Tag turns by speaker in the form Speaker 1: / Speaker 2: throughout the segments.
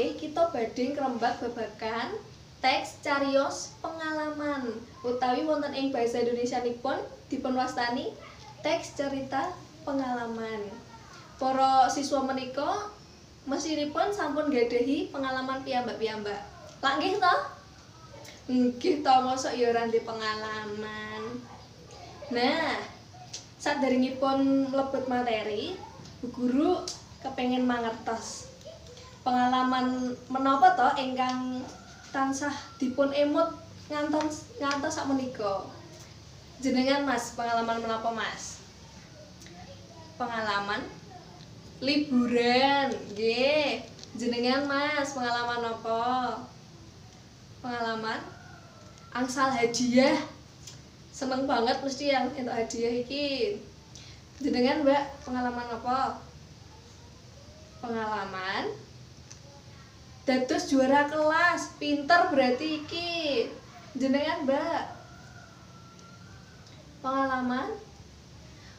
Speaker 1: nggih kita badhe ngrembak babagan teks cariyos pengalaman utawi wonten ing basa Indonesianipun dipunwastani teks cerita pengalaman. Para siswa menika mesinipun sampun gadhahi pengalaman piyambak-piyambak. Lak nggih to? Nggih to, mosok ya ora ndek pengalaman. Nah, saderengipun mlebet materi, Bu Guru kepengin mangertos pengalaman menapa to ingkang tansah dipun emut ngantos sakmenika. Jenengan Mas, pengalaman menapa Mas? Pengalaman liburan, nggih. Jenengan Mas, pengalaman apa? Pengalaman angsal hadiah. Seneng banget mesti yang entuk hadiah iki. Jenengan Mbak, pengalaman apa? Pengalaman dados juara kelas, pinter berarti iki. Jenengan Mbak, pengalaman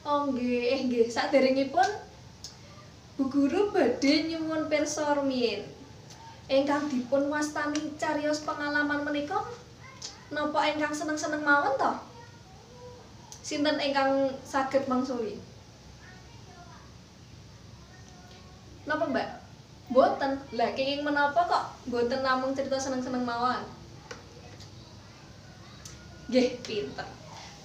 Speaker 1: oh nggih, saderengipun Bu Guru badhe nyuwun pirsa rumiyin ingkang dipun wastani cariyos pengalaman menika napa ingkang seneng-seneng mawon to? Sinten ingkang saged mangsuli? Napa Mbak? Mboten. Lah kenging menapa kok mboten namung cerita seneng-seneng mawon? Nggih, pinter.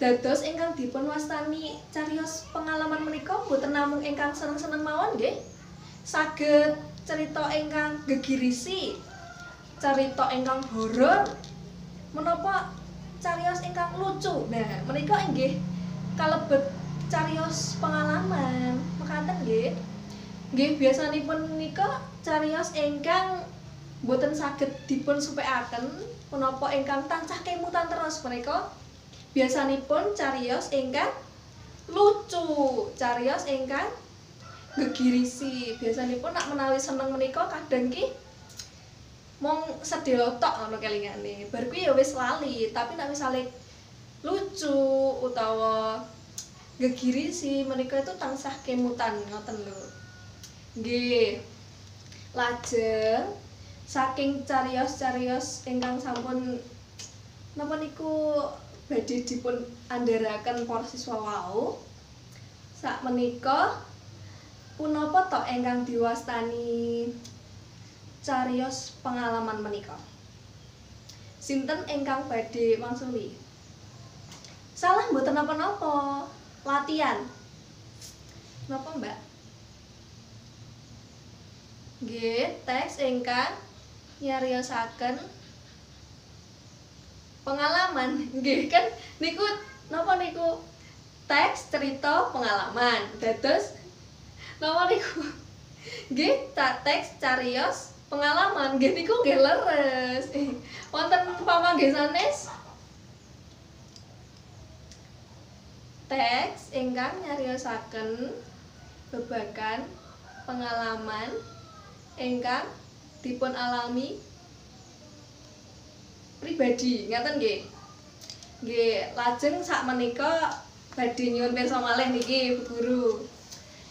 Speaker 1: Dados ingkang dipun wastani cariyos pengalaman menika mboten namung ingkang seneng-seneng mawon nggih. Saged cerita ingkang gegirisi, cerita ingkang horor, menapa cariyos ingkang lucu. Nah, menika inggih kalebet cariyos pengalaman. Mekaten nggih. Nggih biasanipun menika cariyos ingkang boten saged dipun supekaken punapa ingkang tansah kemutan terus menika biasanipun cariyos ingkang lucu, cariyos ingkang gegirisi. Biasanipun nak menawi seneng menika kadang ki mong sedaya tok ngono kelingane. Bar kuwi ya wis lali, tapi nak misale lucu utawa gegirisi menika itu tansah kemutan ngoten lho. Nggih. Lajeng saking cariyos-cariyos ingkang sampun napa niku badhe dipun andharaken para siswa wau, sakmenika punapa to ingkang diwastani cariyos pengalaman menika? Sinten ingkang badhe mangsuli? Salah mboten napa-napa. Latihan. Napa, Mbak? Nggih, teks ingkang nyariyosaken pengalaman. Nggih, kan niku napa niku? Teks cerita pengalaman. Dados napa niku? Nggih, teks cariyos pengalaman. Nggih niku nggih leres. Wonten pamanggih sanes teks ingkang nyariyosaken babagan pengalaman ingkang dipun alami pribadi, ngaten nggih. Nggih, lajeng sakmenika badhe nyuwun pirsa malih niki Bu Guru.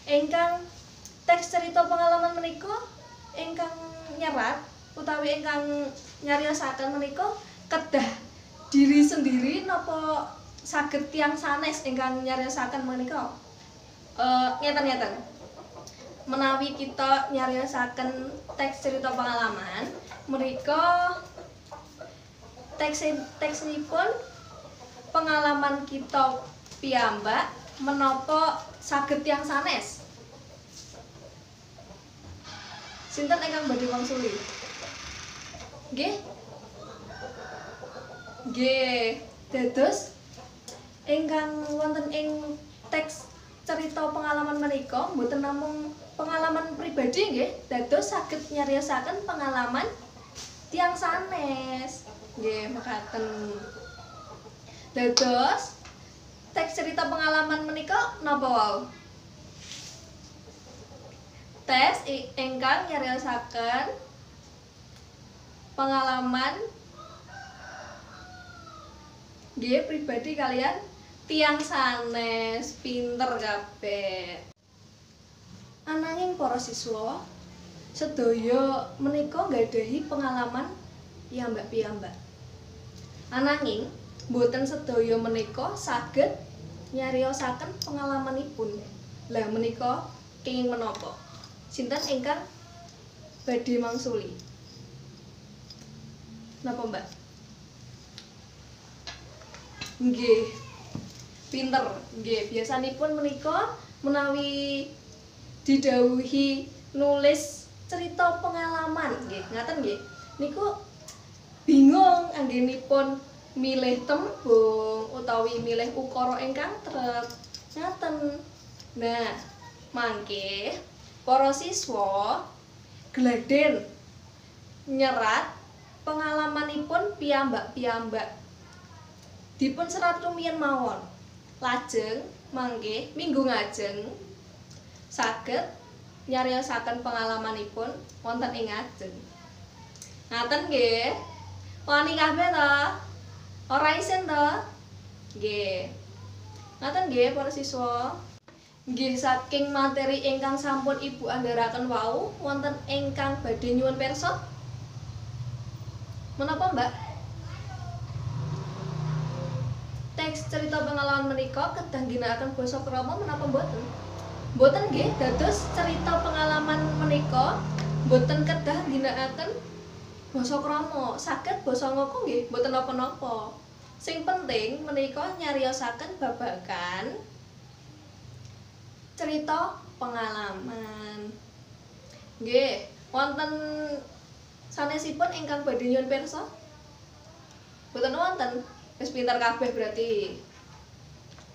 Speaker 1: Ingkang teks cerita pengalaman menika ingkang nyerat utawi ingkang nyariyosaken menika kedah diri sendiri napa saged tiyang sanes ingkang nyariyosaken menika? Ngeten-ngeten. Menawi kita nyariyosaken teks cerita pengalaman, menika teksnipun pengalaman kita piyambak menapa saged tiyang sanes? Sinten ingkang badhe mangsuli? Nggih? Nggih, dados ingkang wonten ing teks cerita pengalaman menika mboten namung pengalaman pribadi nggih, dados saged nyariyosaken pengalaman tiyang sanes. Nggih, mekaten. Dados teks cerita pengalaman menika napa wau? Tes ingkang nyariyosaken pengalaman nggih pribadi kalian tiyang sanes, pinter kabeh. Ananging para siswa, sedaya menika nggadahi pengalaman piyambak-piyambak. Ananging boten sedaya menika saged nyariosaken pengalamanipun. Lah menika kenging menapa? Sinten ingkang badhe mangsuli? Napa, Mbak? Nggih. Pinter. Nggih, biasanipun menika menawi didhawuhi nulis cerita pengalaman nggih, ngaten nggih. Niku bingung anggenipun milih tembung utawi milih ukara ingkang trep. Ngaten. Nah, mangke para siswa gladhen nyerat pengalamanipun piyambak-piyambak. Dipun serat rumiyin mawon. Lajeng mangke minggu ngajeng saged nyariosaken pengalamanipun wonten ing ngajeng. Ngaten nggih. Wani kabeh to? Ora isin to? Nggih. Ngaten nggih para siswa. Nggih saking materi ingkang sampun Ibu andharaken wau wonten ingkang badhe nyuwun pirsa? Menapa, Mbak? Teks cerita pengalaman menika kedah ginakaken basa krama menapa mboten? Mboten nggih, dados cerita pengalaman menika mboten kedah ginakaken basa krama, saged basa ngoko nggih, mboten napa-napa. Sing penting menika nyariosaken babagan cerita pengalaman. Nggih, wonten sanesipun ingkang badhe nyuwun pirsa? Mboten wonten. Wis pinter kabeh berarti.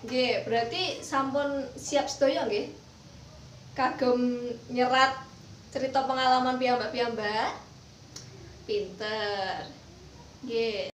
Speaker 1: Nggih, berarti sampun siap sedaya nggih. Kagem nyerat cerita pengalaman piyambak-piyambak. Pinter. Nggih.